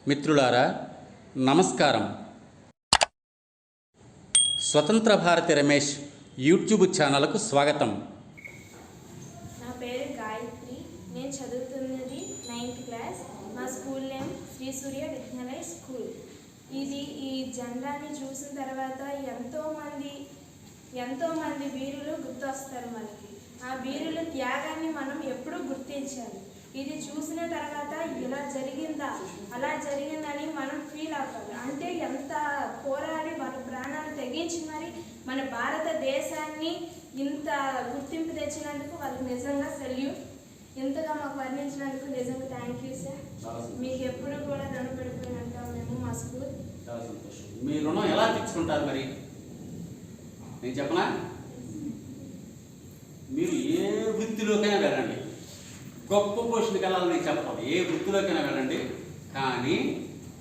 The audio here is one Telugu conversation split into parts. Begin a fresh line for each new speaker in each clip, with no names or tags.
మిత్రులారా నమస్కారం. స్వతంత్ర భారతి రమేష్ యూట్యూబ్ ఛానల్కు స్వాగతం.
నా పేరు గాయత్రి. నేను చదువుతున్నది 9th క్లాస్. మా స్కూల్ నేమ్ శ్రీ సూర్య విద్యాలయ స్కూల్. ఈ జెండాని చూసిన తర్వాత ఎంతోమంది వీరులు గుర్తొస్తారు మనకి. ఆ వీరుల త్యాగాన్ని మనం ఎప్పుడూ గుర్తించాలి. ఇది చూసిన తర్వాత ఇలా జరిగిందా, అలా జరిగిందని మనం ఫీల్ అవుతాం. అంటే ఎంత పోరాడి వాళ్ళ ప్రాణాలు తెగించి మరి మన భారతదేశాన్ని ఇంత గుర్తింపు తెచ్చినందుకు వాళ్ళకి నిజంగా సెల్యూట్. ఇంతగా మాకు వర్ణించినందుకు నిజంగా థ్యాంక్ యూ సార్. మీకు ఎప్పుడు కూడా రుణపడిపోయి ఉంటాం మేము మా స్కూల్.
చాలా సంతోషం. మీ రుణం ఎలా తెచ్చుకుంటారు మరి నేను చెప్పనా? మీరు ఏ వృత్తిలోకైనా వెళ్ళండి, గొప్ప పొజిషన్కి వెళ్ళాలని చెప్పడం, ఏ వృత్తిలోకైనా వెళ్ళండి, కానీ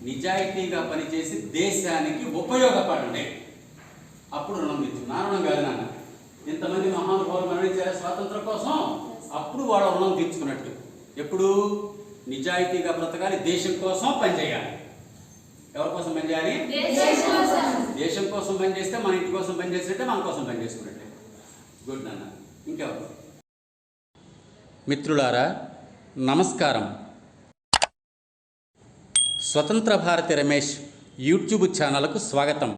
నిజాయితీగా పనిచేసి దేశానికి ఉపయోగపడండి. అప్పుడు రుణం తెచ్చు. నా రుణం కాదు నాన్న. ఇంతమంది మహానుభావులు మరణించారు స్వాతంత్రం కోసం, అప్పుడు వాళ్ళ రుణం తీర్చుకున్నట్టు. ఎప్పుడు నిజాయితీగా బ్రతకాలి, దేశం కోసం పనిచేయాలి. ఎవరి కోసం పనిచేయాలి? దేశం కోసం పనిచేస్తే మన ఇంటి కోసం పనిచేసినట్టే, మన కోసం పనిచేసుకున్నట్టే. గుడ్ నాన్న. ఇంకెవరు? మిత్రులారా నమస్కారం. స్వతంత్ర భారతి రమేష్ యూట్యూబ్ ఛానల్కు స్వాగతం.